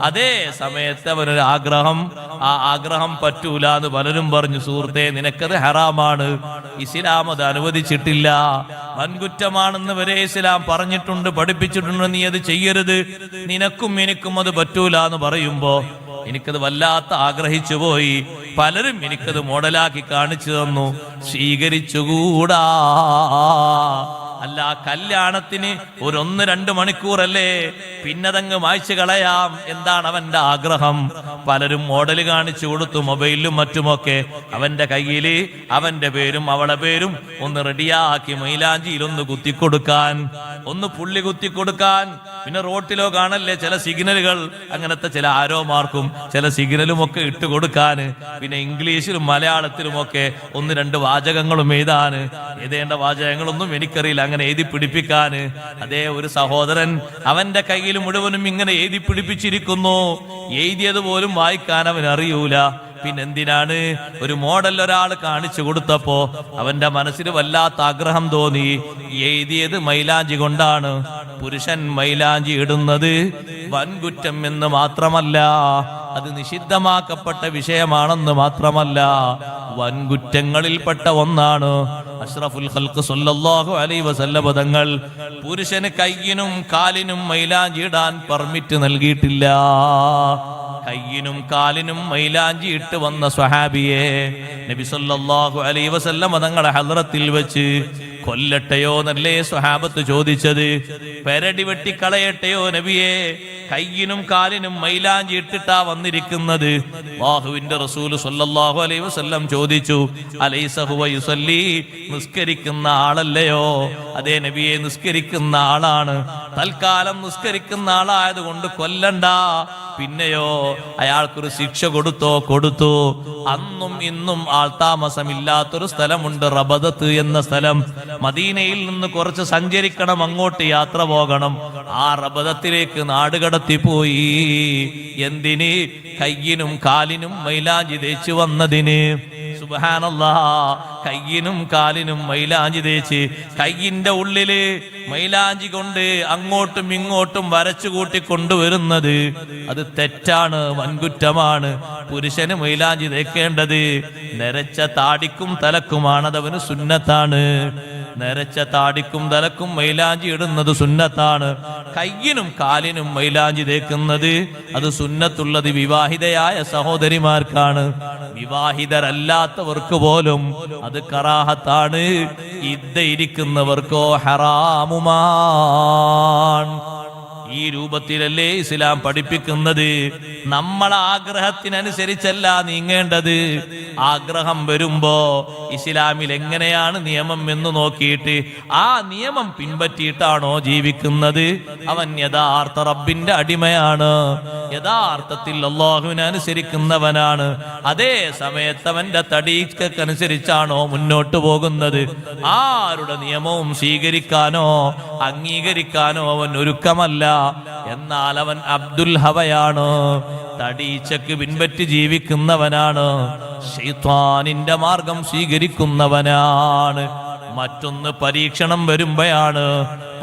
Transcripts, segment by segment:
അതേ സമയത്ത് അവനൊരു ആഗ്രഹം, ആ ആഗ്രഹം പറ്റൂല എന്ന് പലരും പറഞ്ഞു. സുഹൃത്തെ, നിനക്കത് ഹറാമാണ്, ഇസ്ലാം അത് അനുവദിച്ചിട്ടില്ല, വൻകുറ്റമാണെന്ന് വരെ ഇസ്ലാം പറഞ്ഞിട്ടുണ്ട്, പഠിപ്പിച്ചിട്ടുണ്ട്, നീ അത് ചെയ്യരുത്, നിനക്കും എനിക്കും അത് പറ്റൂല എന്ന് പറയുമ്പോ എനിക്കത് വല്ലാത്ത ആഗ്രഹിച്ചു പോയി. പലരും എനിക്കത് മോഡലാക്കി കാണിച്ചു തന്നു, സ്വീകരിച്ചുകൂടാ. അല്ല, കല്യാണത്തിന് ഒരു 1-2 മണിക്കൂറല്ലേ, പിന്നതങ്ങ് മായ്ച്ചു കളയാം. എന്താണ് അവന്റെ ആഗ്രഹം? പലരും മോഡൽ കാണിച്ചു കൊടുത്തു, മൊബൈലിലും മറ്റുമൊക്കെ. അവന്റെ കയ്യില് അവന്റെ പേരും അവളെ പേരും ഒന്ന് റെഡിയാക്കി മൈലാഞ്ചിയിൽ ഒന്ന് കുത്തിക്കൊടുക്കാൻ, ഒന്ന് പുള്ളി കുത്തിക്കൊടുക്കാൻ. പിന്നെ റോട്ടിലോ കാണല്ലേ ചില സിഗ്നലുകൾ, അങ്ങനത്തെ ചില ആരോമാർക്കും ചില സിഗ്നലും ഒക്കെ ഇട്ട് കൊടുക്കാൻ. പിന്നെ ഇംഗ്ലീഷിലും മലയാളത്തിലുമൊക്കെ 1-2 വാചകങ്ങളും എഴുതേണ്ട വാചകങ്ങളൊന്നും എനിക്കറിയില്ല, അങ്ങനെ എഴുതി പിടിപ്പിക്കാന്. അതേ, ഒരു സഹോദരൻ അവന്റെ കയ്യിൽ മുഴുവനും ഇങ്ങനെ എഴുതി പിടിപ്പിച്ചിരിക്കുന്നു, എഴുതിയത് പോലും വായിക്കാൻ അവൻ അറിയൂല. പിന്നെന്തിനാണ്? ഒരു മോഡൽ ഒരാൾ കാണിച്ചു കൊടുത്തപ്പോ അവന്റെ മനസ്സിൽ വല്ലാത്ത ആഗ്രഹം തോന്നി. എഴുതിയത് മൈലാഞ്ചി കൊണ്ടാണ്. പുരുഷൻ മൈലാഞ്ചി ഇടുന്നത് വൻകുറ്റം എന്ന് മാത്രമല്ല, അത് നിഷിദ്ധമാക്കപ്പെട്ട വിഷയമാണെന്ന് മാത്രമല്ല, വൻകുറ്റങ്ങളിൽപ്പെട്ട ഒന്നാണ്. അഷ്റഫുൽ ഖൽഖ് സല്ലല്ലാഹു അലൈഹി വസല്ലം തങ്ങൾ പുരുഷന് കയ്യിനും കാലിനും മൈലാഞ്ചി ഇടാൻ പെർമിറ്റ് നൽകിയിട്ടില്ല. കയ്യിനും കാലിനും മൈലാഞ്ചി ഇട്ട് വന്ന സ്വഹാബിയെ നബി സല്ലല്ലാഹു അലൈഹി വസല്ലം തങ്ങളുടെ ഹദ്റത്തിൽ വെച്ച് കൊല്ലട്ടെയോ എന്നല്ലേ സ്വഹാബത്ത് ചോദിച്ചത്? പെരടി വെട്ടിക്കളയട്ടെയോ നബിയെ? കയ്യിനും കാലിനും മൈലാഞ്ചി ഇട്ടിട്ടാ വന്നിരിക്കുന്നത്. അല്ലാഹുവിന്റെ റസൂൽ സല്ലല്ലാഹു അലൈഹി വസല്ലം ചോദിച്ചു, അലൈസ ഹുവ യുസല്ലി, നിസ്കരിക്കുന്ന ആളല്ലയോ? അതേ നബിയെ, നിസ്കരിക്കുന്ന ആളാണ്. തൽക്കാലം നിസ്കരിക്കുന്ന ആളായതുകൊണ്ട് കൊല്ലണ്ട. പിന്നെയോ അയാൾക്കൊരു ശിക്ഷ കൊടുത്തു. അന്നും ഇന്നും ആൾതാമസമില്ലാത്തൊരു സ്ഥലമുണ്ട്, റബദത്ത് എന്ന സ്ഥലം. മദീനയിൽ നിന്ന് കുറച്ച് സഞ്ചരിക്കണം, അങ്ങോട്ട് യാത്ര പോകണം. ആ റബദത്തിലേക്ക് നാടുകടത്തിപ്പോയി. എന്തിന്? കയ്യിനും കാലിനും മൈലാഞ്ചി തേച്ച് വന്നതിന്. സുബ്ഹാനല്ലാഹ്, കയ്യിനും കാലിനും മൈലാഞ്ചി തേച്ച് കയ്യിന്റെ ഉള്ളില് മൈലാഞ്ചി കൊണ്ട് അങ്ങോട്ടും ഇങ്ങോട്ടും വരച്ചു കൂട്ടി കൊണ്ടുവരുന്നത് അത് തെറ്റാണ്, വൻകുറ്റമാണ്. പുരുഷന് മൈലാഞ്ചി തേക്കേണ്ടത് നരച്ച താടിക്കും തലക്കുമാണതവന് സുന്നത്താണ്. നരച്ച താടിക്കും തലക്കും മൈലാഞ്ചി ഇടുന്നത് സുന്നത്താണ്. കയ്യിനും കാലിനും മൈലാഞ്ചി തേക്കുന്നത് അത് സുന്നത്തുള്ളത് വിവാഹിതയായ സഹോദരിമാർക്കാണ്. വിവാഹിതരല്ലാത്തവർക്ക് പോലും അത് കറാഹത്താണ്. ഇരിക്കുന്നവർക്കോ ഹറാമുമാണ്. ഈ രൂപത്തിലല്ലേ ഇസ്ലാം പഠിപ്പിക്കുന്നത്? നമ്മളെ ആഗ്രഹത്തിനനുസരിച്ചല്ല നീങ്ങേണ്ടത്. ആഗ്രഹം വരുമ്പോ ഇസ്ലാമിൽ എങ്ങനെയാണ് നിയമം എന്ന് നോക്കിയിട്ട് ആ നിയമം പിൻപറ്റിയിട്ടാണോ ജീവിക്കുന്നത്, അവൻ യഥാർത്ഥ റബ്ബിന്റെ അടിമയാണ്, യഥാർത്ഥത്തിൽ അല്ലാഹുവിനെ അനുസരിക്കുന്നവനാണ്. അതേ സമയത്ത് അവന്റെ തടീക്കനുസരിച്ചാണോ മുന്നോട്ട് പോകുന്നത്? ആരുടെ നിയമവും സ്വീകരിക്കാനോ അംഗീകരിക്കാനോ അവൻ ഒരുക്കമല്ല. എന്നാൽ അവൻ അബ്ദുൽ ഹവയാണ്, തടീച്ചക്ക് പിൻപറ്റി ജീവിക്കുന്നവനാണ്, ശൈത്വാനിന്റെ മാർഗം സ്വീകരിക്കുന്നവനാണ്. മറ്റൊന്ന് പരീക്ഷണം വരുമ്പോഴാണ്.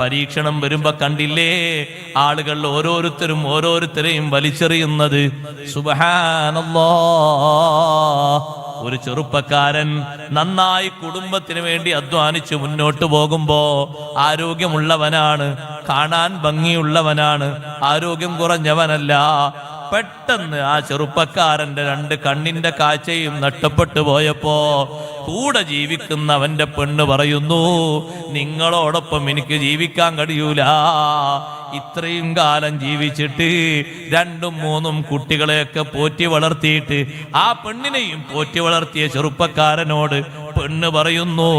പരീക്ഷണം വരുമ്പോ കണ്ടില്ലേ ആളുകൾ ഓരോരുത്തരെയും വലിച്ചെറിയുന്നത്. സുബ്ഹാനല്ലാഹ്, ഒരു ചെറുപ്പക്കാരൻ നന്നായി കുടുംബത്തിന് വേണ്ടി അധ്വാനിച്ച് മുന്നോട്ട് പോകുമ്പോ ആരോഗ്യമുള്ളവനാണ്, കാണാൻ ഭംഗിയുള്ളവനാണ്, ആരോഗ്യം കുറഞ്ഞവനല്ല. പെട്ടെന്ന് ആ ചെറുപ്പക്കാരന്റെ 2 കണ്ണിന്റെ കാഴ്ചയും നഷ്ടപ്പെട്ടു പോയപ്പോ കൂടെ ജീവിക്കുന്നവന്റെ പെണ്ണ് പറയുന്നു, നിങ്ങളോടൊപ്പം എനിക്ക് ജീവിക്കാൻ കഴിയൂല. ഇത്രയും കാലം ജീവിച്ചിട്ട് 2ഉം 3ഉം കുട്ടികളെയൊക്കെ പോറ്റി വളർത്തിയിട്ട് ആ പെണ്ണിനെയും പോറ്റി വളർത്തിയ ചെറുപ്പക്കാരനോട് പെണ്ണ് പറയുന്നു,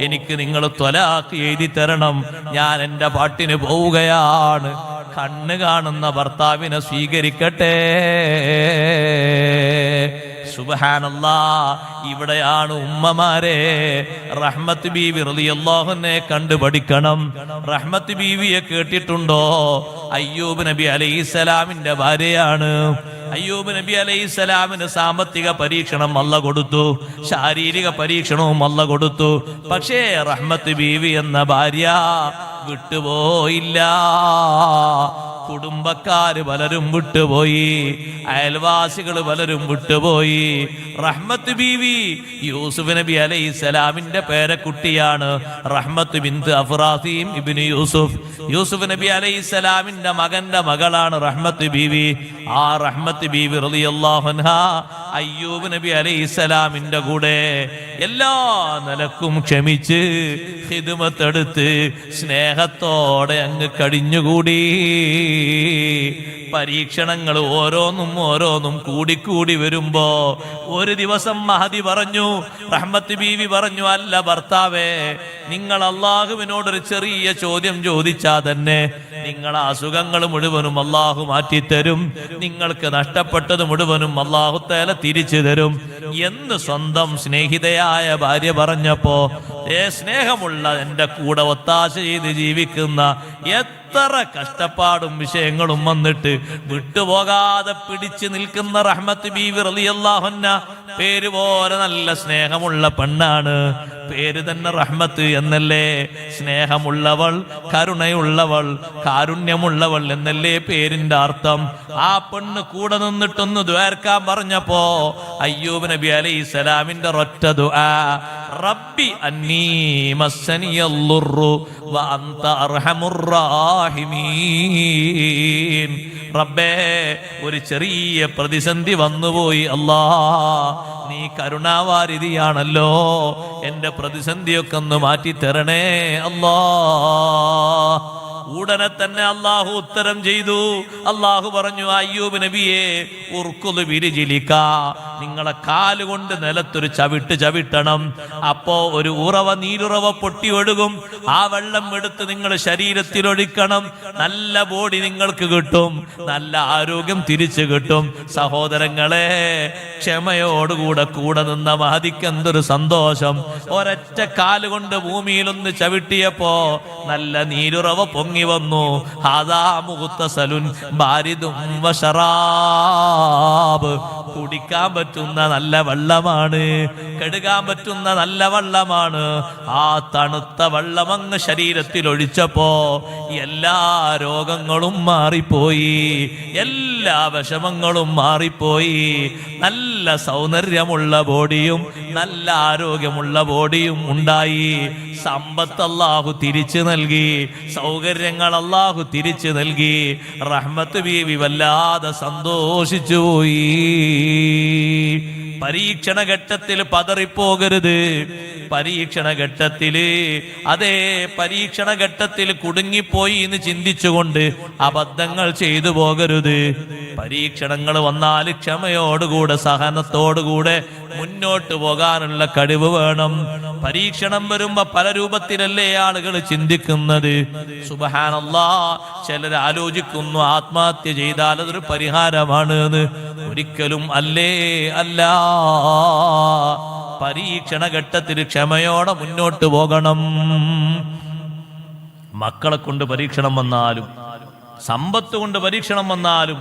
എനിക്ക് നിങ്ങൾ ത്വലാഖ് എഴുതി തരണം, ഞാൻ എൻ്റെ പാട്ടിന് പോവുകയാണ്. കണ്ണ് കാണുന്ന ഭർത്താവിനെ സ്വീകരിക്കട്ടെ. സുബ്ഹാനല്ലാഹ്, ഇവിടെയാണ് ഉമ്മമാരെ റഹ്മത്ത് ബീവി റളിയല്ലാഹു അൻഹയെ കണ്ടു പഠിക്കണം. റഹ്മത്ത് ബീവിയെ കേട്ടിട്ടുണ്ടോ? അയ്യൂബ് നബി അലൈഹിസ്സലാമിന്റെ ഭാര്യയാണ്. അയ്യൂബ് നബി അലൈഹിസ്സലാമിന് സാമ്പത്തിക പരീക്ഷണം അല്ലാഹു കൊടുത്തു, ശാരീരിക പരീക്ഷണവും അല്ലാഹു കൊടുത്തു. പക്ഷേ റഹ്മത്ത് ബീവി എന്ന ഭാര്യ വിട്ടുപോയില്ല. കുടുംബക്കാര് പലരും വിട്ടുപോയി, അയൽവാസികൾ പലരും വിട്ടുപോയി. റഹ്മത്ത് ബീവി യൂസുഫ് നബി അലൈഹിസ്സലാമിന്റെ പേരക്കുട്ടിയാണ്. റഹ്മത്ത് ബിൻത് അഫ്രാസീം ഇബ്നു യൂസുഫ്, യൂസുഫ് നബി അലൈഹിസ്സലാമിന്റെ മകന്റെ മകളാണ് റഹ്മത്ത് ബീവി. ആ റഹ്മത്ത് ബീവി റളിയല്ലാഹു അൻഹാ അയ്യൂബ് നബി അലൈഹിസ്സലാമിന്റെ കൂടെ എല്ലാ നിലക്കും ക്ഷമിച്ച് ഖിദ്മത്തെടുത്ത് സ്നേഹത്തോടെ അങ്ങ് കഴിഞ്ഞുകൂടി. പരീക്ഷണങ്ങൾ ഓരോന്നും കൂടിക്കൂടി വരുമ്പോ ഒരു ദിവസം മഹദി പറഞ്ഞു, റഹ്മത്ത് ബീവി പറഞ്ഞു, അല്ല ഭർത്താവേ, നിങ്ങൾ അള്ളാഹുവിനോടൊരു ചെറിയ ചോദ്യം ചോദിച്ചാൽ തന്നെ നിങ്ങളെ അസുഖങ്ങൾ മുഴുവനും അള്ളാഹു മാറ്റിത്തരും, നിങ്ങൾക്ക് നഷ്ടപ്പെട്ടത് മുഴുവനും അള്ളാഹു തആല തിരിച്ചു തരും എന്ന് സ്വന്തം സ്നേഹിതയായ ഭാര്യ പറഞ്ഞപ്പോ, സ്നേഹമുള്ള എന്റെ കൂടെ ഒത്താശ ചെയ്ത് ജീവിക്കുന്ന എത്ര കഷ്ടപ്പാടും വിഷയങ്ങളും വന്നിട്ട് വിട്ടുപോകാതെ പിടിച്ചു നിൽക്കുന്ന റഹ്മത്ത് ബീവി റളിയല്ലാഹു അൻഹ പേര് പോലെ നല്ല സ്നേഹമുള്ള പെണ്ണാണ്. പേര് തന്നെ റഹ്മത്ത് എന്നല്ലേ? സ്നേഹമുള്ളവൾ, കരുണയുള്ളവൾ, കാരുണ്യമുള്ളവൾ എന്നല്ലേ പേരിന്റെ അർത്ഥം. ആ പെണ്ണ് കൂടെ നിന്നിട്ടൊന്ന് ദ്വാരക്കാൻ പറഞ്ഞപ്പോ അയ്യൂബ് നബി അലൈഹിസ്സലാമിന്റെ ഒറ്റ ദുആ, റബ്ബി അന്നീ മസ്സനിയല്ലുറു വ അൻത അർഹമുർ റാഹിമീൻ. റബ്ബേ, ഒരു ചെറിയ പ്രതിസന്ധി വന്നുപോയി അല്ലാ, നീ കരുണാവാരിധിയാണല്ലോ, എന്റെ പ്രതിസന്ധിയൊക്കെ ഒന്ന് മാറ്റിത്തരണേ അല്ലാ. ഉടനെ തന്നെ അള്ളാഹു ഉത്തരം ചെയ്തു. അള്ളാഹു പറഞ്ഞു, അയ്യൂബ് നബിയെ, ഉർക്കുദ് ബിരിജിലിക, നിങ്ങളെ കാലുകൊണ്ട് നിലത്തൊരു ചവിട്ട് ചവിട്ടണം. അപ്പോ ഒരു നീരുറവ പൊട്ടി ഒഴുകും. ആ വെള്ളം എടുത്ത് നിങ്ങൾ ശരീരത്തിൽ ഒഴിക്കണം. നല്ല ബോഡി നിങ്ങൾക്ക് കിട്ടും, നല്ല ആരോഗ്യം തിരിച്ചു കിട്ടും. സഹോദരങ്ങളെ, ക്ഷമയോടുകൂടെ കൂടെ നിന്ന മഹദിക്ക് എന്തൊരു സന്തോഷം. ഒരൊറ്റ കാലുകൊണ്ട് ഭൂമിയിലൊന്ന് ചവിട്ടിയപ്പോ നല്ല നീരുറവ പൊങ്ങി വന്നു. ഹാദാ മുഗ്തസലുൻ ബാരിദും വശറാബ്, കുടിക്കാൻ പറ്റുന്ന നല്ല വെള്ളമാണ്, കഴുകാൻ പറ്റുന്ന നല്ല വെള്ളമാണ്. ആ തണുത്ത വെള്ളം അങ്ങ് ശരീരത്തിൽ ഒഴിച്ചപ്പോ എല്ലാ രോഗങ്ങളും മാറിപ്പോയി, എല്ലാ വിഷമങ്ങളും മാറിപ്പോയി. നല്ല സൗന്ദര്യമുള്ള ബോഡിയും നല്ല ആരോഗ്യമുള്ള ബോഡിയും ഉണ്ടായി. സമ്പത്ത് അല്ലാഹു തിരിച്ചു നൽകി, സൗകര്യങ്ങൾ അല്ലാഹു തിരിച്ചു നൽകി. റഹ്മത്ത് ബീവി വല്ലാതെ സന്തോഷിച്ചു പോയി. പരീക്ഷണ ഘട്ടത്തിൽ പതറിപ്പോകരുത്. പരീക്ഷണ ഘട്ടത്തില് പരീക്ഷണ ഘട്ടത്തിൽ കുടുങ്ങിപ്പോയി എന്ന് ചിന്തിച്ചുകൊണ്ട് അബദ്ധങ്ങൾ ചെയ്തു പോകരുത്. പരീക്ഷണങ്ങൾ വന്നാൽ ക്ഷമയോടുകൂടെ സഹനത്തോടുകൂടെ മുന്നോട്ട് പോകാനുള്ള കഴിവ് വേണം. പരീക്ഷണം വരുമ്പോ പല രൂപത്തിലല്ലേ ആളുകൾ ചിന്തിക്കുന്നത്. സുബ്ഹാനല്ലാഹ്, ചിലർ ആലോചിക്കുന്നു ആത്മഹത്യ ചെയ്താൽ അതൊരു പരിഹാരമാണ് എന്ന്. ഒരിക്കലും അല്ലേ അല്ല. പരീക്ഷണ ഘട്ടത്തിൽ ക്ഷമയോടെ മുന്നോട്ട് പോകണം. മക്കളെ കൊണ്ട് പരീക്ഷണം വന്നാലും, സമ്പത്ത് കൊണ്ട് പരീക്ഷണം വന്നാലും,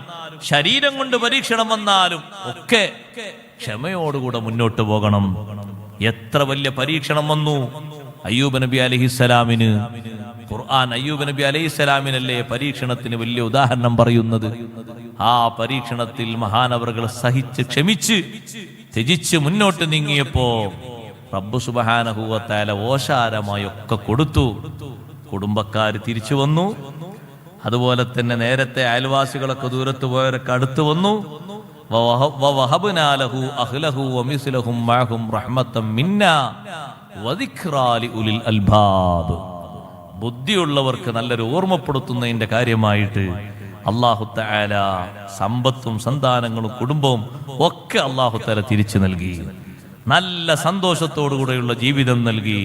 ശരീരം കൊണ്ട് പരീക്ഷണം വന്നാലും ഒക്കെ ക്ഷമയോടുകൂടെ മുന്നോട്ട് പോകണം. എത്ര വലിയ പരീക്ഷണം വന്നു അയ്യൂബ് നബി അലൈഹിസ്സലാമിന്. ഖുർആൻ അയ്യൂബ് നബി അലൈഹിസ്സലാമിനല്ലേ പരീക്ഷണത്തിന് വലിയ ഉദാഹരണം പറയുന്നത്. ആ പരീക്ഷണത്തിൽ മഹാനവറുകൾ സഹിച്ച് ക്ഷമിച്ച് ത്യജിച്ച് മുന്നോട്ട് നീങ്ങിയപ്പോ റബ്ബ് സുബ്ഹാനഹു വ തആല ഓശാരമായി ഒക്കെ കൊടുത്തു. കുടുംബക്കാർ തിരിച്ചു വന്നു. അതുപോലെ തന്നെ നേരത്തെ അയൽവാസികളൊക്കെ ദൂരത്ത് പോയവരൊക്കെ അടുത്ത് വന്നു. വവഹബ്നാ ലഹു അഹ്ലഹു വമിസ്ലഹും മഅഹും റഹ്മത്തൻ മിന്നാ വദിക്റാ ലിഉലിൽ അൽബാബ്. ബുദ്ധിയുള്ളവർക്ക് നല്ലൊരു ഓർമ്മപ്പെടുത്തുന്നതിന്റെ കാര്യമായിട്ട് അല്ലാഹു തആല സമ്പത്തും സന്താനങ്ങളും കുടുംബവും ഒക്കെ അല്ലാഹു തആല തിരിച്ചു നൽകി. നല്ല സന്തോഷത്തോടുകൂടെയുള്ള ജീവിതം നൽകി.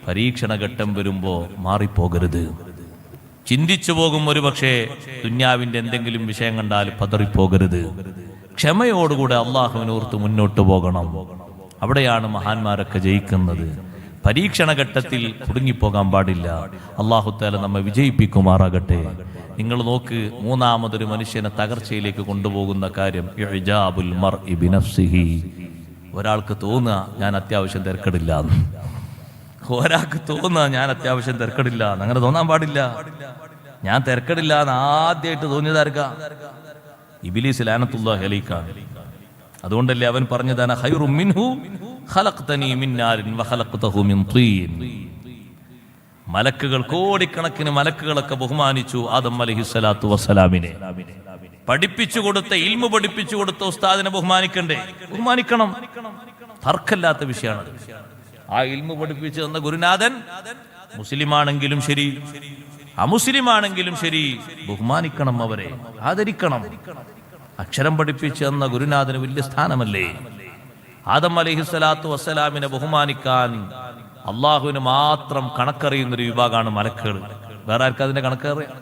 പരീക്ഷണ ഘട്ടം വരുമ്പോ മാറിപ്പോകരുത്. ചിന്തിച്ചു പോകും, ഒരു പക്ഷേ ദുന്യാവിന്റെ എന്തെങ്കിലും വിഷയം കണ്ടാൽ പതറിപ്പോകരുത്. ക്ഷമയോടുകൂടെ അള്ളാഹുവിനോർത്ത് മുന്നോട്ട് പോകണം. അവിടെയാണ് മഹാന്മാരൊക്കെ ജയിക്കുന്നത്. പരീക്ഷണ ഘട്ടത്തിൽ കുടുങ്ങിപ്പോകാൻ പാടില്ല. അല്ലാഹു തആല നമ്മെ വിജയിപ്പിക്കുമാറാകട്ടെ. നിങ്ങൾ നോക്ക്, മൂന്നാമതൊരു മനുഷ്യനെ തകർച്ചയിലേക്ക് കൊണ്ടുപോകുന്ന കാര്യം ഇഅ്ജാബുൽ മർഇ ബിനഫ്സിഹി. ഒരാൾക്ക് തോന്നുക ഞാൻ അത്യാവശ്യം തിരക്കടില്ല, ഒരാൾക്ക് തോന്നുക ഞാൻ അത്യാവശ്യം തിരക്കടില്ല. അങ്ങനെ തോന്നാൻ പാടില്ല. ഞാൻ തിരക്കടില്ല എന്ന് ആദ്യമായിട്ട് തോന്നിയതാർക്ക? ഇബ്ലീസ് ലഅനത്തുല്ലാഹി അലൈഹി. അതുകൊണ്ടല്ലേ അവൻ പറഞ്ഞതാണ് ഖൈറും മിൻഹു ഖലഖ്തനി മിൻ നാരിൻ വഖലഖ്തഹു മിൻ തീൻ. മലക്കുകൾ, കോടിക്കണക്കിന് മലക്കുകളൊക്കെ ബഹുമാനിച്ചു ആദം അലൈഹിസ്സലാത്തു വസ്സലാമിനെ. പഠിപ്പിച്ചു കൊടുത്ത, ഇൽമു പഠിപ്പിച്ചു കൊടുത്ത ഉസ്താദിനെ ബഹുമാനിക്കണ്ടേ? ബഹുമാനിക്കണം. തർക്കമില്ലാത്ത വിഷയമാണ്. ആ ഇൽമു പഠിപ്പിച്ചു തന്ന ഗുരുനാഥൻ മുസ്ലിമാണെങ്കിലും ശരി അമുസ്ലിമാണെങ്കിലും ശരി ബഹുമാനിക്കണം, അവരെ ആദരിക്കണം. അക്ഷരം പഠിപ്പിച്ചു തന്ന ഗുരുനാഥന് വലിയ സ്ഥാനമല്ലേ? ആദം അലൈഹിസ്സലാത്തു വസ്സലാമിനെ ബഹുമാനിക്കാൻ അള്ളാഹുവിന് മാത്രം കണക്കറിയുന്നൊരു വിഭാഗമാണ് മലക്കുകൾ. വേറെ ആർക്കും അതിന്റെ കണക്കറിയാം?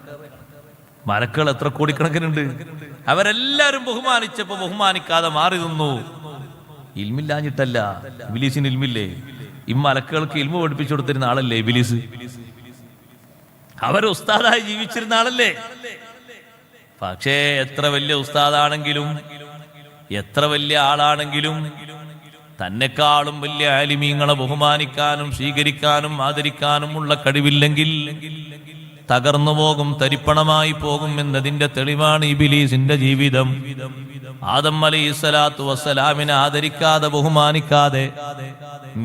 മലക്കുകൾ എത്ര കോടിക്കണക്കിനുണ്ട്. അവരെല്ലാരും ബഹുമാനിച്ചപ്പോ ബഹുമാനിക്കാതെ മാറി നിന്നു. ഇൽമില്ലാഞ്ഞിട്ടല്ല, ഇബ്ലീസിന് ഇൽമില്ലേ? ഈ മലക്കുകൾക്ക് ഇൽമു പഠിപ്പിച്ചു കൊടുത്തിരുന്ന ആളല്ലേ ഇബ്ലീസ്? അവര് ഉസ്താദായി ജീവിച്ചിരുന്ന ആളല്ലേ? പക്ഷേ എത്ര വലിയ ഉസ്താദാണെങ്കിലും എത്ര വലിയ ആളാണെങ്കിലും തന്നെക്കാളും വലിയ ആലിമീങ്ങളെ ബഹുമാനിക്കാനും സ്വീകരിക്കാനും ആദരിക്കാനും ഉള്ള കഴിവില്ലെങ്കിൽ തകർന്നു പോകും, തരിപ്പണമായി പോകും എന്നതിന്റെ തെളിവാണ് ഇബ്ലീസിന്റെ ജീവിതം. ആദം അലൈഹിസ്സലാത്തു വസ്സലാമിനെ ആദരിക്കാതെ ബഹുമാനിക്കാതെ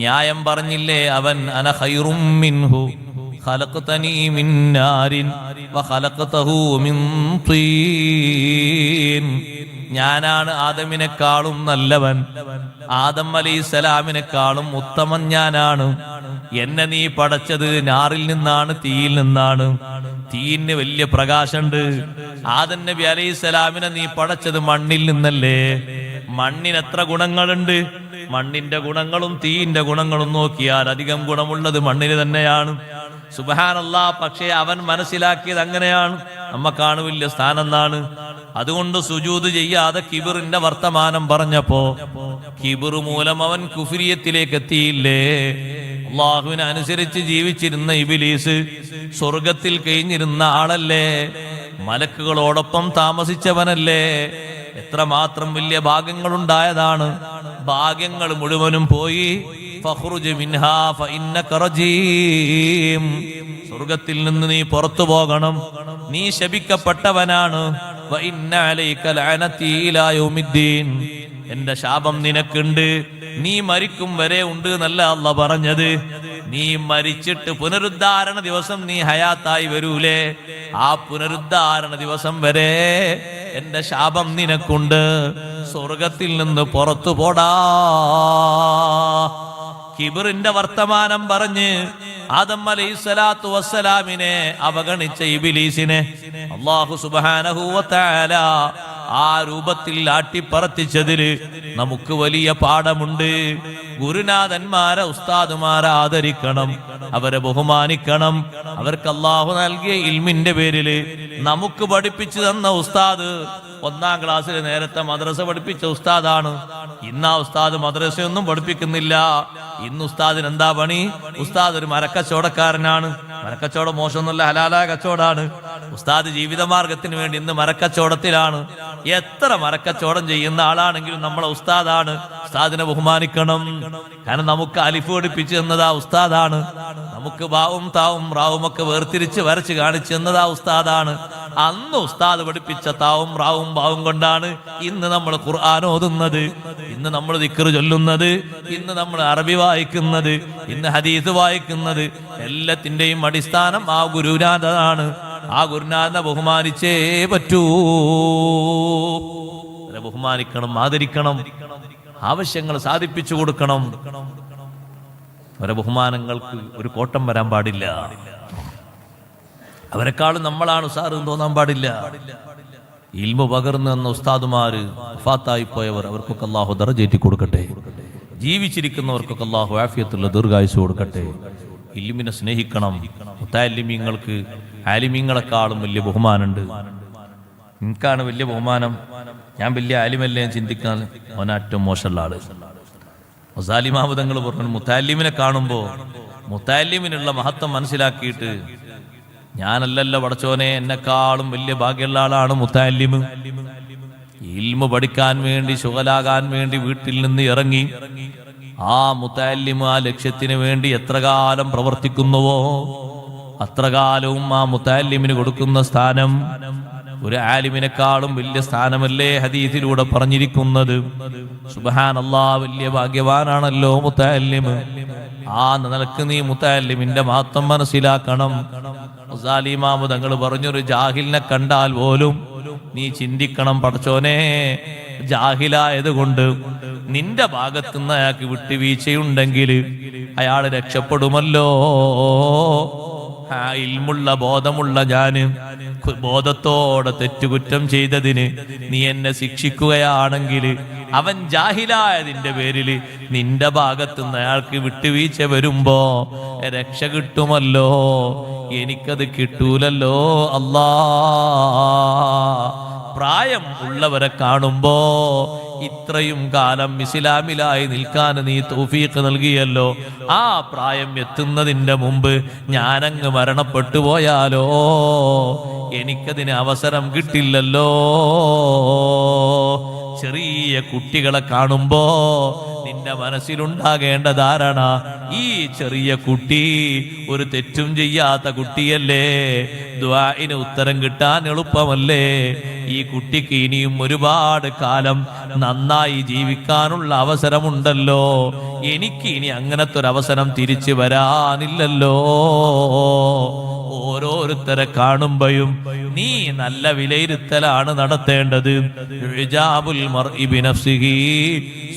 ന്യായം പറഞ്ഞില്ലേ അവൻ? അന ഖൈറും മിൻഹു ഖലഖ്തനി മിൻ നാരിൻ വഖലഖ്തഹു മിൻ തീൻ. ഞാനാണ് ആദമിനെക്കാളും നല്ലവൻ, ആദം അലൈഹിസ്സലാമിനെക്കാളും ഉത്തമൻ ഞാനാണ്. എന്നെ നീ പടച്ചത് നാറിൽ നിന്നാണ്, തീയിൽ നിന്നാണ്. തീയിന് വലിയ പ്രകാശമുണ്ട്. ആദം നബി അലൈഹിസ്സലാമിനെ നീ പടച്ചത് മണ്ണിൽ നിന്നല്ലേ? മണ്ണിന് എത്ര ഗുണങ്ങളുണ്ട്? മണ്ണിന്റെ ഗുണങ്ങളും തീയിന്റെ ഗുണങ്ങളും നോക്കിയാൽ അധികം ഗുണമുള്ളത് മണ്ണിന് തന്നെയാണ്. സുബ്ഹാനല്ലാഹ്. പക്ഷേ അവൻ മനസ്സിലാക്കിയത് അങ്ങനെയാണ്, നമ്മക്കാണ് വലിയ സ്ഥാനം എന്നാണ്. അതുകൊണ്ട് സുജൂദ് ചെയ്യാതെ കിബിറിന്റെ വർത്തമാനം പറഞ്ഞപ്പോ കിബിർ മൂലം അവൻ കുഫ്രിയത്തിലേക്ക് എത്തിയില്ലേ? അള്ളാഹുവിനെ അനുസരിച്ച് ജീവിച്ചിരുന്ന ഇബ്ലീസ് സ്വർഗത്തിൽ കഴിഞ്ഞിരുന്ന ആളല്ലേ? മലക്കുകളോടൊപ്പം താമസിച്ചവനല്ലേ? എത്രമാത്രം വലിയ ഭാഗ്യങ്ങളുണ്ടായതാണ്. ഭാഗ്യങ്ങൾ മുഴുവനും പോയി. ഫഖ്റുജ് മിൻഹാ ഫഇന്നക റജീം. സ്വർഗത്തിൽ നിന്ന് നീ പുറത്തു പോകണം, നീ ശപിക്കപ്പെട്ടവനാണ്. വഇന്ന അലൈക ലഅനതി ഇലാ യൗമിദ്ദീൻ. എന്റെ ശാപം നിനക്കുണ്ട്, നീ മരിക്കും വരെ ഉണ്ട് എന്നല്ല അല്ലാഹ് പറഞ്ഞത്. നീ മരിച്ചിട്ട് പുനരുദ്ധാരണ ദിവസം നീ ഹയാത്തായി വരൂലേ? ആ പുനരുദ്ധാരണ ദിവസം വരെ എന്റെ ശാപം നിനക്കുണ്ട്. സ്വർഗത്തിൽ നിന്ന് പുറത്തു പോടാ. കിബിറിന്റെ വർത്തമാനം പറഞ്ഞ് ആദം അലൈഹിസ്സലാത്തു വസ്സലാമിനെ അവഗണിച്ച ഇബ്ലീസിനെ അല്ലാഹു സുബ്ഹാനഹു വ തആല ആ രൂപത്തിൽ ആട്ടിപ്പറത്തിച്ചതില് നമുക്ക് വലിയ പാഠമുണ്ട്. ഗുരുനാഥന്മാരെ, ഉസ്താദുമാരെ ആദരിക്കണം, അവരെ ബഹുമാനിക്കണം. അവർക്ക് അല്ലാഹു നൽകിയ ഇൽമിന്റെ പേരില് നമുക്ക് പഠിപ്പിച്ചു തന്ന ഉസ്താദ് 1ാം ക്ലാസ്സിൽ നേരത്തെ മദ്രസ പഠിപ്പിച്ച ഉസ്താദാണ്. ഇന്ന് ആ ഉസ്താദ് മദ്രസയൊന്നും പഠിപ്പിക്കുന്നില്ല. ഇന്ന് ഉസ്താദിന് എന്താ പണി? ഉസ്താദ് ഒരു മരക്കച്ചവടക്കാരനാണ്. മരക്കച്ചവടം മോശമൊന്നുമല്ല, ഹലാലായ കച്ചവടാണ്. ഉസ്താദ് ജീവിതമാർഗത്തിന് വേണ്ടി ഇന്ന് മരക്കച്ചവടത്തിലാണ്. എത്ര മരക്കച്ചവടം ചെയ്യുന്ന ആളാണെങ്കിലും നമ്മളെ ഉസ്താദാണ്. ഉസ്താദിനെ ബഹുമാനിക്കണം. കാരണം നമുക്ക് അലിഫ് പഠിപ്പിച്ചു തന്നതാ ഉസ്താദാണ്. നമുക്ക് ബാവും താവും റാവും ഒക്കെ വേർതിരിച്ച് വരച്ച് കാണിച്ചു തന്നതാ ഉസ്താദാണ്. അന്ന് ഉസ്താദ് പഠിപ്പിച്ച താവും റാവും ബാവും കൊണ്ടാണ് ഇന്ന് നമ്മൾ ഖുർആൻ ഓതുന്നത്, ഇന്ന് നമ്മൾ ദിക്ർ ചൊല്ലുന്നത്, ഇന്ന് നമ്മൾ അറബി വായിക്കുന്നത്, ഇന്ന് ഹദീസ് വായിക്കുന്നത്. എല്ലാത്തിന്റെയും അടിസ്ഥാനം ആ ഗുരുനാഥനാണ്. ആ ഗുരുനാഥനെ ബഹുമാനിച്ചേ പറ്റൂ. ബഹുമാനിക്കണം, ആദരിക്കണം, ആവശ്യങ്ങൾ സാധിപ്പിച്ചു കൊടുക്കണം. അവരെ ബഹുമാനങ്ങൾക്ക് ഒരു കോട്ടം വരാൻ പാടില്ല. അവരെക്കാളും നമ്മളാണ് ഉസ്താദ് തോന്നാൻ പാടില്ല. ഇൽമു പകർന്നു എന്ന ഉസ്താദുമാര് വഫാത്തായി പോയവർ, അവർക്കൊക്കെ അല്ലാഹു ദറജേറ്റി കൊടുക്കട്ടെ. ജീവിച്ചിരിക്കുന്നവർക്കൊക്കെ അല്ലാഹു ആഫിയത്തുള്ള ദീർഘായുസ് കൊടുക്കട്ടെ. ഇൽമിനെ സ്നേഹിക്കണം. മുത്തഅല്ലിമീങ്ങൾക്ക് ആലിമീങ്ങളെക്കാളും വലിയ ബഹുമാനമുണ്ട്. എനിക്കാണ് വലിയ ബഹുമാനം. ഞാൻ വലിയ ആലിമല്ലേ ചിന്തിക്കാൻ അവനേറ്റവും മോശമുള്ള ആള്. മുസാലിമാബുദങ്ങൾ പറഞ്ഞു, മുത്തഅല്ലിമിനെ കാണുമ്പോൾ മുത്തഅല്ലിമിനുള്ള മഹത്വം മനസ്സിലാക്കിയിട്ട് ഞാനല്ലല്ലോ പടച്ചോനെ, എന്നെക്കാളും വലിയ ഭാഗ്യമുള്ള ആളാണ് മുത്തഅല്ലിം. ഇൽമു പഠിക്കാൻ വേണ്ടി, ശുഗലാകാൻ വേണ്ടി വീട്ടിൽ നിന്ന് ഇറങ്ങി ആ മുത്തഅല്ലിം ആ ലക്ഷ്യത്തിന് വേണ്ടി എത്ര കാലം പ്രവർത്തിക്കുന്നുവോ അത്ര കാലവും ആ മുത്തഅല്ലിമിന് കൊടുക്കുന്ന സ്ഥാനം ഒരു ആലിമിനെക്കാളും വലിയ സ്ഥാനമല്ലേ ഹദീസിലൂടെ പറഞ്ഞിരിക്കുന്നത്. സുബ്ഹാനല്ലാഹ്, വലിയ ഭാഗ്യവാനാണല്ലോ മുത്തഅല്ലിം. ആ നിലക്ക് നീ മുത്തഅല്ലിമിന്റെ മഹത്വം മനസ്സിലാക്കണം. ഗസാലി ഇമാം തങ്ങൾ പറഞ്ഞൊരു ജാഹിലിനെ കണ്ടാൽ പോലും നീ ചിന്തിക്കണം, പടച്ചോനെ ജാഹിലായത് കൊണ്ട് നിന്റെ ഭാഗത്തുനിന്ന് അയാൾക്ക് വിട്ടുവീഴ്ചയുണ്ടെങ്കിൽ അയാൾ രക്ഷപ്പെടുമല്ലോ. ഇൽമുള്ള ബോധമുള്ള ഞാന് ബോധത്തോടെ തെറ്റുകുറ്റം ചെയ്തതിന് നീ എന്നെ ശിക്ഷിക്കുകയാണെങ്കിൽ അവൻ ജാഹിലായതിന്റെ പേരില് നിന്റെ ഭാഗത്തുനിന്ന് അയാൾക്ക് വിട്ടുവീഴ്ച വരുമ്പോ രക്ഷ കിട്ടുമല്ലോ. എനിക്കത് കിട്ടൂലല്ലോ അല്ലാ. പ്രായം ഉള്ളവരെ കാണുമ്പോ ഇത്രയും കാലം ഇസ്ലാമിലായി നിൽക്കാൻ നീ തൗഫീഖ് നൽകിയല്ലോ, ആ പ്രായം എത്തുന്നതിന്റെ മുമ്പ് ഞാനങ്ങ് മരണപ്പെട്ടു പോയാലോ, എനിക്കതിന് അവസരം കിട്ടില്ലല്ലോ. ചെറിയ കുട്ടികളെ കാണുമ്പോ നിന്റെ മനസ്സിലുണ്ടാകേണ്ട ധാരണ, ഈ ചെറിയ കുട്ടി ഒരു തെറ്റും ചെയ്യാത്ത കുട്ടിയല്ലേ, ദുആഇന് ഉത്തരം കിട്ടാൻ എളുപ്പമല്ലേ, ഈ കുട്ടിക്ക് ഇനിയും ഒരുപാട് കാലം നന്നായി ജീവിക്കാനുള്ള അവസരമുണ്ടല്ലോ, എനിക്ക് ഇനി അങ്ങനത്തെ ഒരു അവസരം തിരിച്ചു വരാനില്ലല്ലോ. ഓരോരുത്തരെ കാണുമ്പോഴും നീ നല്ല വിലയിരുത്തലാണ് നടത്തേണ്ടത്. ഇജാബുൽ മർഇ ബിനഫ്സിഹി,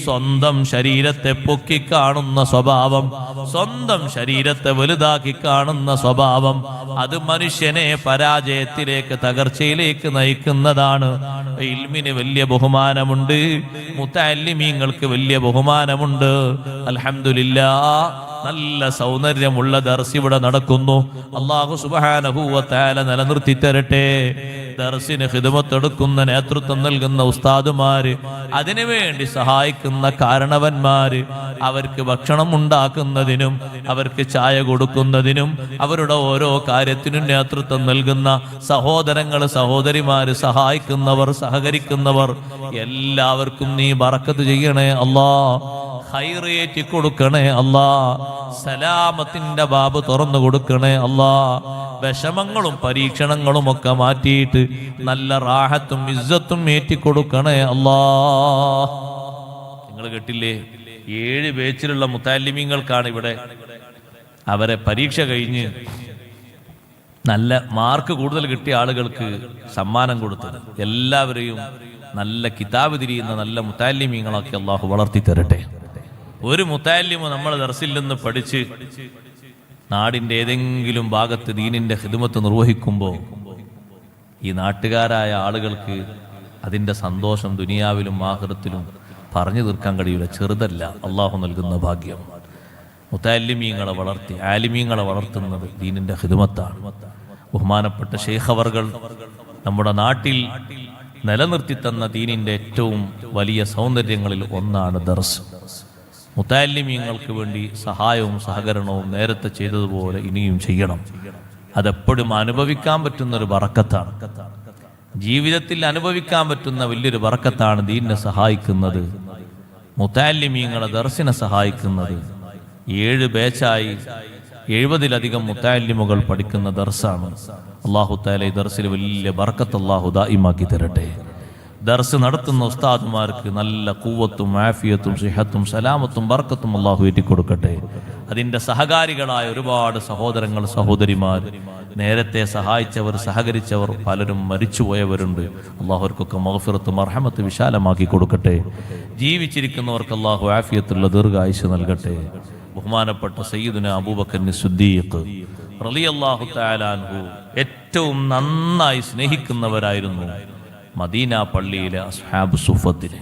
സ്വന്തം ശരീരത്തെ പൊക്കി കാണുന്ന സ്വഭാവം, സ്വന്തം ശരീരത്തെ വലുതാക്കി കാണുന്ന സ്വഭാവം, അത് മനുഷ്യനെ പരാജയത്തിലേക്ക്, തകർച്ചയിലേക്ക് നയിക്കുന്നതാണ്. ഇൽമിന് വലിയ ബഹുമാനമുണ്ട്, മുതഅല്ലിമീങ്ങൾക്ക് വലിയ ബഹുമാനമുണ്ട്. അൽഹംദുലില്ലാഹ്, നല്ല സൗന്ദര്യമുള്ള ദർസ് ഇവിടെ നടക്കുന്നു. അല്ലാഹു സുബ്ഹാനഹു വ തആല നിലനിർത്തി തരട്ടെ. ദർസിന് ഖിദ്മത്തെടുക്കുന്ന, നേതൃത്വം നൽകുന്ന ഉസ്താദുമാര്, അതിനുവേണ്ടി സഹായിക്കുന്ന കാരണവന്മാര്, അവർക്ക് ഭക്ഷണം ഉണ്ടാക്കുന്നതിനും അവർക്ക് ചായ കൊടുക്കുന്നതിനും അവരുടെ ഓരോ കാര്യത്തിനും നേതൃത്വം നൽകുന്ന സഹോദരങ്ങൾ, സഹോദരിമാര്, സഹായിക്കുന്നവർ, സഹകരിക്കുന്നവർ, എല്ലാവർക്കും നീ ബറക്കത്ത് ചെയ്യണേ അല്ലാ. ഖൈറേറ്റി കൊടുക്കണേ അല്ലാ. സലാമത്തിന്റെ ബാബ് തുറന്നു കൊടുക്കണേ അല്ലാ. വിഷമങ്ങളും പരീക്ഷണങ്ങളും ഒക്കെ മാറ്റിയിട്ട് നല്ല റാഹത്തും ഇസ്സത്തും ഏറ്റിക്കൊടുക്കണേ അല്ലാ. നിങ്ങൾ കേട്ടില്ലേ, 7 ബാച്ചിലുള്ള മുതഅല്ലിമീങ്ങൾക്കാണ് ഇവിടെ അവരെ പരീക്ഷ കഴിഞ്ഞ് നല്ല മാർക്ക് കൂടുതൽ കിട്ടിയ ആളുകൾക്ക് സമ്മാനം കൊടുത്തത്. എല്ലാവരെയും നല്ല കിതാബ് തിരിയുന്ന നല്ല മുതഅല്ലിമീങ്ങളൊക്കെ അല്ലാഹു വളർത്തി തരട്ടെ. ഒരു മുതഅല്ലിമ് നമ്മൾ ദർസിൽ നിന്ന് പഠിച്ച് നാടിൻ്റെ ഏതെങ്കിലും ഭാഗത്ത് ദീനിന്റെ ഖിദ്മത്ത് നിർവഹിക്കുമ്പോൾ ഈ നാട്ടുകാരായ ആളുകൾക്ക് അതിൻ്റെ സന്തോഷം ദുനിയാവിലും ആഖിറത്തിലും പറഞ്ഞു തീർക്കാൻ കഴിയില്ല. ചെറുതല്ല അള്ളാഹു നൽകുന്ന ഭാഗ്യം. മുതഅല്ലിമീങ്ങളെ വളർത്തി, ആലിമീങ്ങളെ വളർത്തുന്നത് ദീനിന്റെ ഖിദ്മത്താണ്. ബഹുമാനപ്പെട്ട ശൈഖ് അവർകൾ നമ്മുടെ നാട്ടിൽ നിലനിർത്തി തന്ന ദീനിന്റെ ഏറ്റവും വലിയ സൗന്ദര്യങ്ങളിൽ ഒന്നാണ് ദർസ്. മുതഅല്ലിമീങ്ങൾക്ക് വേണ്ടി സഹായവും സഹകരണവും നേരത്തെ ചെയ്തതുപോലെ ഇനിയും ചെയ്യണം. അതെപ്പോഴും അനുഭവിക്കാൻ പറ്റുന്നൊരു ബറക്കത്താണ്, ജീവിതത്തിൽ അനുഭവിക്കാൻ പറ്റുന്ന വലിയൊരു ബറക്കത്താണ് ദീനിനെ സഹായിക്കുന്നത്, മുതഅല്ലിമീങ്ങളെ ദർസിനെ സഹായിക്കുന്നത്. 7 ബാച്ചായി 70-ലധികം മുതഅല്ലിമുകൾ പഠിക്കുന്ന ദർസാണ്. അല്ലാഹു തആല ഈ ദർസിൽ വലിയ ബറക്കത്ത് അല്ലാഹു ദായിമാക്കി തരട്ടെ. ദർസ് നടത്തുന്ന ഉസ്താദുമാർക്ക് നല്ല ഖുവ്വത്തും ആഫിയത്തും സിഹത്തും സലാമത്തും ബർക്കത്തും അല്ലാഹു ഏറ്റിക്കൊടുക്കട്ടെ. അതിൻ്റെ സഹകാരികളായ ഒരുപാട് സഹോദരങ്ങൾ, സഹോദരിമാർ, നേരത്തെ സഹായിച്ചവർ, സഹകരിച്ചവർ പലരും മരിച്ചുപോയവരുണ്ട്. അല്ലാഹുവർക്കൊക്കെ മഗ്ഫിറത്തും മർഹമത്ത് വിശാലമാക്കി കൊടുക്കട്ടെ. ജീവിച്ചിരിക്കുന്നവർക്ക് അല്ലാഹു ആഫിയത്തുള്ള ദീർഘായുസ്സ് നൽകട്ടെ. ബഹുമാനപ്പെട്ട സയ്യിദുന അബൂബക്കർ സിദ്ദീഖ് റളിയല്ലാഹു തആല അൻഹു ഏറ്റവും നന്നായി സ്നേഹിക്കുന്നവരായിരുന്നു മദീന പള്ളിയിലെ അസ്ഹാബു സുഫത്തിന്.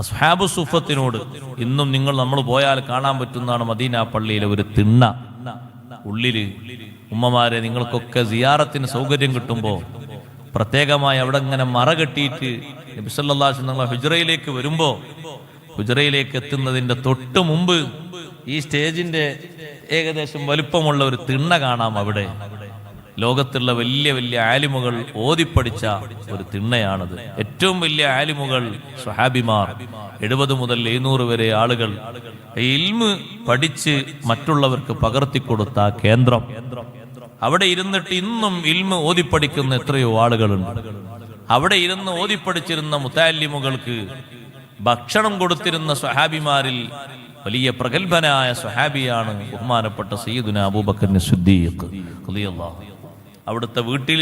അസ്ഹാബു സുഫത്തിനോട് ഇന്നും നമ്മൾ പോയാൽ കാണാൻ പറ്റുന്നതാണ് മദീന പള്ളിയിലെ ഒരു തിണ്ണ. ഉള്ളില് ഉമ്മമാരെ നിങ്ങൾക്കൊക്കെ സിയാറത്തിന് സൗകര്യം കിട്ടുമ്പോൾ പ്രത്യേകമായി അവിടെ ഇങ്ങനെ മറ കെട്ടിയിട്ട് നബി സല്ലല്ലാഹു അലൈഹി വസല്ലം ഹുജ്റയിലേക്ക് വരുമ്പോൾ, ഹുജ്റയിലേക്ക് എത്തുന്നതിന്റെ തൊട്ട് മുമ്പ് ഈ സ്റ്റേജിന്റെ ഏകദേശം വലുപ്പമുള്ള ഒരു തിണ്ണ കാണാം. അവിടെ ലോകത്തുള്ള വലിയ വലിയ ആലിമുകൾ ഓതിപ്പടിച്ച ഒരു തിണ്ണയാണത്. ഏറ്റവും വലിയ ആലിമുകൾ സ്വഹാബിമാർ, 70 മുതൽ 700 വരെ ആളുകൾ ഇൽമ് പഠിച്ച് മറ്റുള്ളവർക്ക് പകർത്തിക്കൊടുത്ത കേന്ദ്രം. അവിടെ ഇരുന്നിട്ട് ഇന്നും ഇൽമ് ഓതിപ്പടിക്കുന്ന എത്രയോ ആളുകളുണ്ട്. അവിടെ ഇരുന്ന് ഓതിപ്പടിച്ചിരുന്ന മുതഅല്ലിമുകൾക്ക് ഭക്ഷണം കൊടുത്തിരുന്ന സ്വഹാബിമാരിൽ വലിയ പ്രഗത്ഭനായ സ്വഹാബിയാണ് ബഹുമാനപ്പെട്ട സയ്യിദുനാ അബൂബക്കർ സിദ്ദീഖ് റളിയല്ലാഹു അൻഹു. അവിടുത്തെ വീട്ടിൽ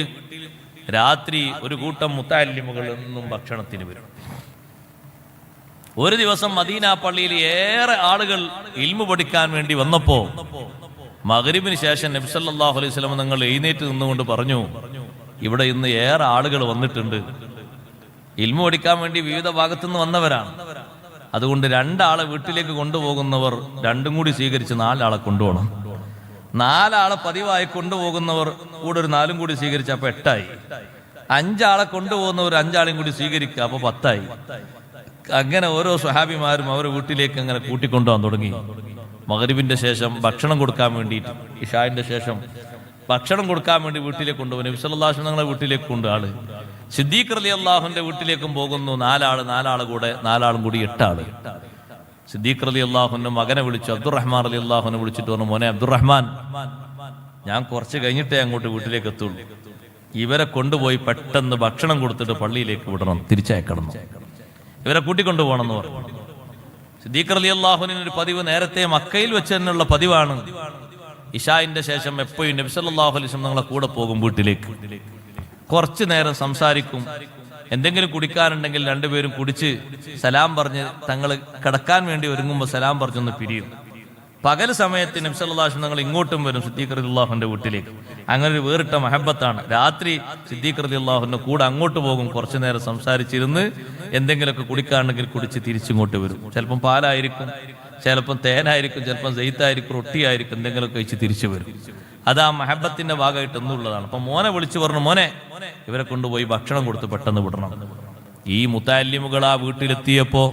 രാത്രി ഒരു കൂട്ടം മുതഅല്ലിമുകൾ എന്നും ഭക്ഷണത്തിന് വരും. ഒരു ദിവസം മദീന പള്ളിയിൽ ഏറെ ആളുകൾ ഇൽമു പഠിക്കാൻ വേണ്ടി വന്നപ്പോ മഗ്രിബിന് ശേഷം നബി സല്ലല്ലാഹു അലൈഹി വസല്ലം നിങ്ങൾ എഴുന്നേറ്റ് നിന്നുകൊണ്ട് പറഞ്ഞു, ഇവിടെ ഇന്ന് ഏറെ ആളുകൾ വന്നിട്ടുണ്ട്, ഇൽമു പഠിക്കാൻ വേണ്ടി വിവിധ ഭാഗത്തുനിന്ന് വന്നവരാണ്. അതുകൊണ്ട് 2 ആളെ വീട്ടിലേക്ക് കൊണ്ടുപോകുന്നവർ 2 കൂടി സ്വീകരിച്ച് 4 ആളെ കൊണ്ടുപോകണം. 4 ആളെ പതിവായി കൊണ്ടുപോകുന്നവർ കൂടെ ഒരു 4 കൂടി സ്വീകരിച്ച അപ്പൊ 8 ആയി. 5 ആളെ കൊണ്ടുപോകുന്നവർ 5 ആളെയും കൂടി സ്വീകരിക്കുക, അപ്പൊ 10 ആയി. അങ്ങനെ ഓരോ സ്വഹാബിമാരും അവരുടെ വീട്ടിലേക്ക് അങ്ങനെ കൂട്ടിക്കൊണ്ടുപോകാൻ തുടങ്ങി. മഗ്രിബിന്റെ ശേഷം ഭക്ഷണം കൊടുക്കാൻ വേണ്ടിയിട്ട്, ഇശാന്റെ ശേഷം ഭക്ഷണം കൊടുക്കാൻ വേണ്ടി വീട്ടിലേക്ക് കൊണ്ടുപോകും. നബി സല്ലല്ലാഹു അലൈഹി വസല്ലം ഞങ്ങളെ വീട്ടിലേക്ക് കൊണ്ടുപോകും. സിദ്ദീഖ് റളിയല്ലാഹുവിന്റെ വീട്ടിലേക്കും പോകുന്നു. 4 ആള് കൂടെ 4 ആളും കൂടി 8 ആള്. സിദ്ദീഖ് റളിയല്ലാഹുവിന്റെ മകനെ വിളിച്ചു, അബ്ദുറഹ്മാൻ റളിയല്ലാഹുവിനെ വിളിച്ചിട്ട് പറഞ്ഞു, മോനെ അബ്ദുറഹ്മാൻ, ഞാൻ കുറച്ച് കഴിഞ്ഞിട്ടേ അങ്ങോട്ട് വീട്ടിലേക്ക് എത്തുള്ളൂ. ഇവരെ കൊണ്ടുപോയി പെട്ടെന്ന് ഭക്ഷണം കൊടുത്തിട്ട് പള്ളിയിലേക്ക് വിടണം, തിരിച്ചയക്കണം, ഇവരെ കൂട്ടിക്കൊണ്ടുപോകണം എന്ന് പറഞ്ഞു. സിദ്ദീഖ് റളിയല്ലാഹുവിന് ഒരു പതിവ് നേരത്തെ മക്കയിൽ വെച്ച് തന്നെയുള്ള പതിവാണ്. ഇശാഇന്റെ ശേഷം എപ്പോഴും നബി സല്ലല്ലാഹു അലൈഹി വസല്ലം ഞങ്ങളെ കൂടെ പോകും വീട്ടിലേക്ക്. കുറച്ചു നേരം സംസാരിക്കും, എന്തെങ്കിലും കുടിക്കാനുണ്ടെങ്കിൽ 2 പേരും കുടിച്ച് സലാം പറഞ്ഞ് തങ്ങൾ കിടക്കാൻ വേണ്ടി ഒരുങ്ങുമ്പോൾ സലാം പറഞ്ഞൊന്ന് പിരിയും. പകൽ സമയത്ത് നബി സല്ലല്ലാഹു അലൈഹി വസല്ലം ഞങ്ങൾ ഇങ്ങോട്ടും വരും സിദ്ദീഖ് റളിയല്ലാഹുവിന്റെ വീട്ടിലേക്ക്. അങ്ങനെ ഒരു വേറിട്ട മഹബത്താണ്. രാത്രി സിദ്ദീഖ് റളിയല്ലാഹുവിന്റെ കൂടെ അങ്ങോട്ട് പോകും, കുറച്ചു നേരം സംസാരിച്ചിരുന്ന് എന്തെങ്കിലുമൊക്കെ കുടിക്കാനുണ്ടെങ്കിൽ കുടിച്ച് തിരിച്ചിങ്ങോട്ട് വരും. ചിലപ്പം പാലായിരിക്കും, ചിലപ്പം തേനായിരിക്കും, ചിലപ്പം സെയ്ത്തായിരിക്കും, റൊട്ടിയായിരിക്കും, എന്തെങ്കിലുമൊക്കെ കഴിച്ച് തിരിച്ചു വരും. അത് ആ മഹബത്തിന്റെ ഭാഗമായിട്ട് എന്നുള്ളതാണ്. അപ്പൊ മോനെ വിളിച്ചു പറഞ്ഞു, മോനെ ഇവരെ കൊണ്ടുപോയി ഭക്ഷണം കൊടുത്ത് പെട്ടെന്ന് വിടണം. ഈ മുതഅല്ലിമുകൾ ആ വീട്ടിലെത്തിയപ്പോ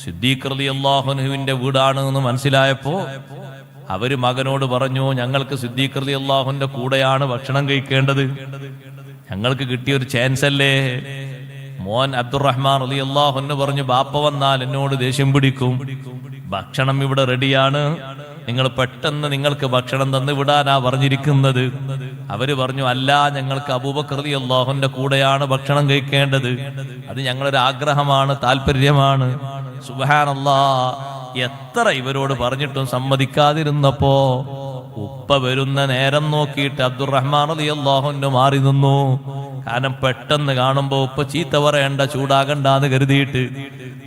സിദ്ദീഖ് റളിയല്ലാഹു അൻഹുവിന്റെ വീടാണ് എന്ന് മനസ്സിലായപ്പോ അവര് മകനോട് പറഞ്ഞു, ഞങ്ങൾക്ക് സിദ്ദീഖ് റളിയല്ലാഹുവിന്റെ കൂടെയാണ് ഭക്ഷണം കഴിക്കേണ്ടത്, ഞങ്ങൾക്ക് കിട്ടിയൊരു ചാൻസ് അല്ലേ. മോൻ അബ്ദുറഹ്മാൻ റളിയല്ലാഹു അൻഹു പറഞ്ഞു, ബാപ്പ വന്നാൽ എന്നോട് ദേഷ്യം പിടിക്കും, ഭക്ഷണം ഇവിടെ റെഡിയാണ്, നിങ്ങൾ പെട്ടെന്ന് നിങ്ങൾക്ക് ഭക്ഷണം തന്നു വിടാനാ പറഞ്ഞിരിക്കുന്നത്. അവര് പറഞ്ഞു, അല്ല, ഞങ്ങൾക്ക് അബൂബക്കർ റളിയല്ലാഹുവിന്റെ കൂടെയാണ് ഭക്ഷണം കഴിക്കേണ്ടത്, അത് ഞങ്ങളൊരു ആഗ്രഹമാണ്, താല്പര്യമാണ്. സുബ്ഹാനല്ലാഹ്, എത്ര ഇവരോട് പറഞ്ഞിട്ടും സമ്മതിക്കാതിരുന്നപ്പോ ഉപ്പ വരുന്ന നേരം നോക്കിയിട്ട് അബ്ദുറഹ്മാൻ റളിയല്ലാഹു അൻഹു മാറി നിന്നു. കാരണം പെട്ടെന്ന് കാണുമ്പോ ഉപ്പ ചീത്ത പറയണ്ട, ചൂടാകണ്ടെന്ന് കരുതിയിട്ട്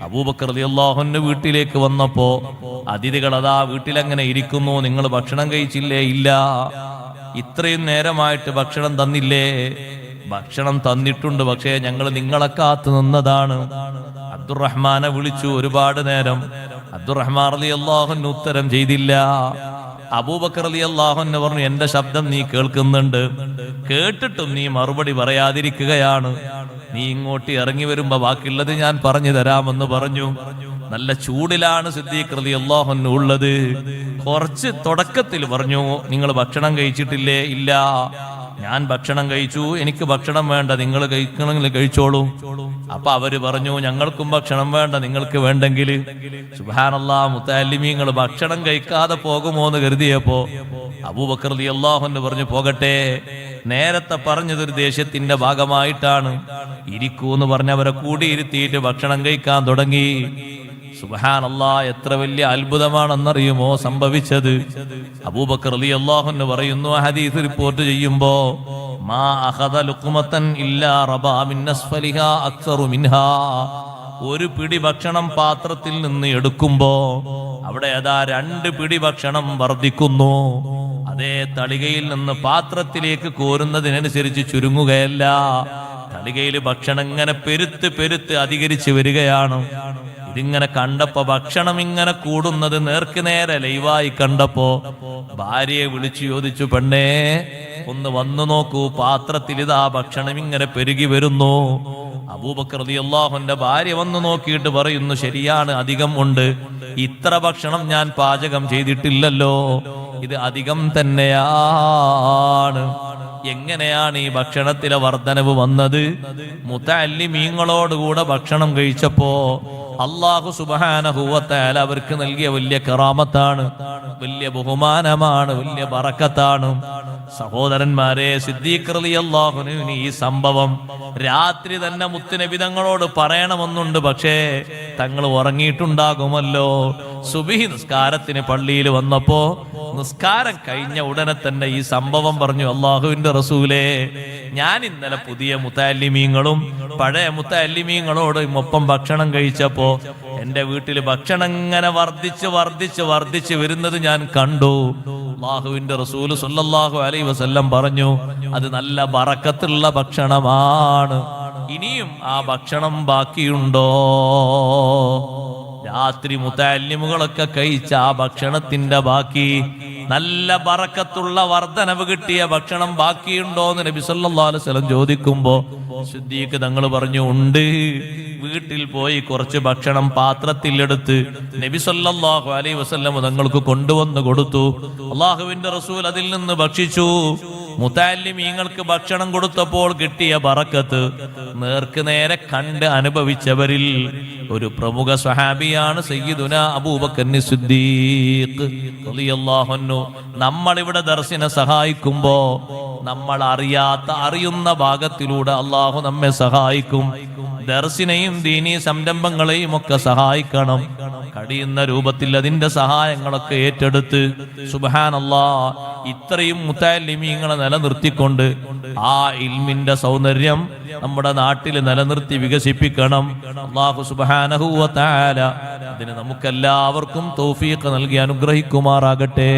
അബൂബക്കർ റളിയല്ലാഹു അൻഹു വീട്ടിലേക്ക് വന്നപ്പോ അതിഥികൾ അതാ വീട്ടിലങ്ങനെ ഇരിക്കുന്നു. നിങ്ങൾ ഭക്ഷണം കഴിച്ചില്ലേ? ഇല്ല. ഇത്രയും നേരമായിട്ട് ഭക്ഷണം തന്നില്ലേ? ഭക്ഷണം തന്നിട്ടുണ്ട്, പക്ഷേ ഞങ്ങൾ നിങ്ങളെ കാത്തു നിന്നതാണ്. അബ്ദുറഹ്മാനെ വിളിച്ചു ഒരുപാട് നേരം. അബ്ദുറഹ്മാൻ റളിയല്ലാഹു അൻഹു ഉത്തരം ചെയ്തില്ല. അബൂബക്കർ റളിയല്ലാഹു അൻഹു പറഞ്ഞു, എന്റെ ശബ്ദം നീ കേൾക്കുന്നുണ്ട്, കേട്ടിട്ടും നീ മറുപടി പറയാതിരിക്കുകയാണ്. നീ ഇങ്ങോട്ട് ഇറങ്ങി വരുമ്പോ ബാക്കിയുള്ളത് ഞാൻ പറഞ്ഞു തരാമെന്ന് പറഞ്ഞു. നല്ല ചൂടിലാണ് സിദ്ദീഖ് റളിയല്ലാഹു അൻഹു ഉള്ളത്. കുറച്ച് തുടക്കത്തിൽ പറഞ്ഞു, നിങ്ങൾ ഭക്ഷണം കഴിച്ചിട്ടില്ലേ? ഇല്ല. ഞാൻ ഭക്ഷണം കഴിച്ചു, എനിക്ക് ഭക്ഷണം വേണ്ട, നിങ്ങൾ കഴിക്കണമെങ്കിൽ കഴിച്ചോളൂ. അപ്പൊ അവര് പറഞ്ഞു, ഞങ്ങൾക്കും ഭക്ഷണം വേണ്ട, നിങ്ങൾക്ക് വേണ്ടെങ്കിൽ. സുബ്ഹാനല്ലാഹ്, മുതഅല്ലിമീങ്ങൾ ഭക്ഷണം കഴിക്കാതെ പോകുമോ എന്ന് കരുതിയപ്പോ അബൂബക്കർ റളിയല്ലാഹു അൻഹു പറഞ്ഞു, പോകട്ടെ, നേരത്തെ പറഞ്ഞതൊരു ദേഷ്യത്തിന്റെ ഭാഗമായിട്ടാണ്, ഇരിക്കൂന്ന് പറഞ്ഞവരെ കൂടിയിരുത്തിയിട്ട് ഭക്ഷണം കഴിക്കാൻ തുടങ്ങി. സുബ്ഹാനല്ലാഹ്, എത്ര വലിയ അത്ഭുതമാണെന്നറിയുമോ സംഭവിച്ചത്? അബൂബക്കർ റളിയല്ലാഹു അൻഹു പറയുന്നു, ഹദീസ് റിപ്പോർട്ട് ചെയ്യുമ്പോ, മാ അഖദ ലുഖ്മതൻ ഇല്ലാ റബാ മിൻ അസ്ഫലിഹാ അക്സറു മിൻഹാ. ഒരു പിടി ഭക്ഷണം പാത്രത്തിൽ നിന്ന് എടുക്കുമ്പോ അവിടെ അതാ 2 പിടി ഭക്ഷണം വർദ്ധിക്കുന്നു. അതേ തളികയിൽ നിന്ന് പാത്രത്തിലേക്ക് കോരുന്നതിനനുസരിച്ച് ചുരുങ്ങുകയല്ല, തളികയിൽ ഭക്ഷണം ഇങ്ങനെ പെരുത്ത് പെരുത്ത് അധികരിച്ചു വരികയാണ്. ഇതിങ്ങനെ കണ്ടപ്പോ, ഭക്ഷണം ഇങ്ങനെ കൂടുന്നത് നേർക്ക് നേരെ ലൈവായി കണ്ടപ്പോ ഭാര്യയെ വിളിച്ചു ചോദിച്ചു, പെണ്ണേ ഒന്ന് വന്നു നോക്കൂ, പാത്രത്തിൽ ഇതാ ഭക്ഷണം ഇങ്ങനെ പെരുകി വരുന്നു. അബൂബക്കർ റളിയല്ലാഹു അൻഹുവിന്റെ ഭാര്യ വന്നു നോക്കിയിട്ട് പറയുന്നു, ശരിയാണ്, അധികം ഉണ്ട്, ഇത്ര ഭക്ഷണം ഞാൻ പാചകം ചെയ്തിട്ടില്ലല്ലോ, ഇത് അധികം തന്നെയാണ്. എങ്ങനെയാണ് ഈ ഭക്ഷണത്തിലെ വർധനവ് വന്നത്? മുതഅല്ലിമീങ്ങളോടുകൂടെ ഭക്ഷണം കഴിച്ചപ്പോ അല്ലാഹു സുബ്ഹാനഹു വ തആല അവർക്ക് നൽകിയ വലിയ കറാമത്താണ്, വലിയ ബഹുമാനമാണ്, വലിയ ബറക്കത്താണ്. സഹോദരന്മാരെ, സിദ്ദീഖ് റളിയല്ലാഹു അൻഹുവിന് ഈ സംഭവം രാത്രി തന്നെ മുത്തുനബി തങ്ങളോട് പറയണമെന്നുണ്ട്. പക്ഷേ തങ്ങൾ ഉറങ്ങിയിട്ടുണ്ടാകുമല്ലോ. സുബ്ഹി നിസ്കാരത്തിന് പള്ളിയിൽ വന്നപ്പോ നിസ്കാരം കഴിഞ്ഞ ഉടനെ തന്നെ ഈ സംഭവം പറഞ്ഞു. അള്ളാഹുവിന്റെ റസൂലേ, ഞാൻ ഇന്നലെ പുതിയ മുത്തഅല്ലിമീങ്ങളും പഴയ മുത്തഅല്ലിമീങ്ങളോടും ഒപ്പം ഭക്ഷണം കഴിച്ചപ്പോ എന്റെ വീട്ടിൽ ഭക്ഷണം ഇങ്ങനെ വർദ്ധിച്ച് വരുന്നത് ഞാൻ കണ്ടു. അള്ളാഹുവിന്റെ റസൂല് സ്വല്ലല്ലാഹു അലൈഹി വസല്ലം പറഞ്ഞു, അത് നല്ല ബറക്കത്തുള്ള ഭക്ഷണമാണ്. ഇനിയും ആ ഭക്ഷണം ബാക്കിയുണ്ടോ? രാത്രി മുത്തഅല്ലിമുകളൊക്കെ കഴിച്ച ആ ഭക്ഷണത്തിന്റെ ബാക്കി, നല്ല ബറക്കത്തുള്ള വർധനവ് കിട്ടിയ ഭക്ഷണം ബാക്കിയുണ്ടോ എന്ന് നബി സല്ലല്ലാഹു അലൈഹി വസല്ലം ചോദിക്കുമ്പോ സിദ്ദീഖ് തങ്ങൾ പറഞ്ഞു, ഉണ്ട്. വീട്ടിൽ പോയി കുറച്ച് ഭക്ഷണം പാത്രത്തിലെടുത്ത് നബി സല്ലല്ലാഹു അലൈഹി വസല്ലം തങ്ങൾക്ക് കൊണ്ടുവന്ന് കൊടുത്തു. അള്ളാഹുവിന്റെ റസൂൽ അതിൽ നിന്ന് ഭക്ഷിച്ചു. മുത്തഅല്ലിമീങ്ങൾക്ക് ഭക്ഷണം കൊടുത്തപ്പോൾ കിട്ടിയ ബറക്കത്ത് നേർക്ക് നേരെ കണ്ട് അനുഭവിച്ചവരിൽ ഒരു പ്രമുഖ സ്വഹാബിയാണ് സയ്യിദുനാ അബൂബക്കർ സിദ്ദീഖ് റളിയല്ലാഹു അൻഹു. നമ്മളിവിടെ ദർസിനെ സഹായിക്കുമ്പോ നമ്മൾ അറിയുന്ന ഭാഗത്തിലൂടെ അള്ളാഹു നമ്മെ സഹായിക്കും. ദർസിനെയും ദീനീ സംരംഭങ്ങളെയും ഒക്കെ സഹായിക്കണം. കഴിയുന്ന രൂപത്തിൽ അതിന്റെ സഹായങ്ങളൊക്കെ ഏറ്റെടുത്ത് സുബ്ഹാനല്ലാഹ് ഇത്രയും മുത്തഅല്ലിമീങ്ങളെ നിലനിർത്തിക്കൊണ്ട് ആ ഇൽമിന്റെ സൗന്ദര്യം നമ്മുടെ നാട്ടിൽ നിലനിർത്തി വികസിപ്പിക്കണം. അല്ലാഹു സുബ്ഹാനഹു വ തആല അതിന് നമുക്കെല്ലാവർക്കും തൗഫീഖ് നൽകി അനുഗ്രഹിക്കുമാറാകട്ടെ.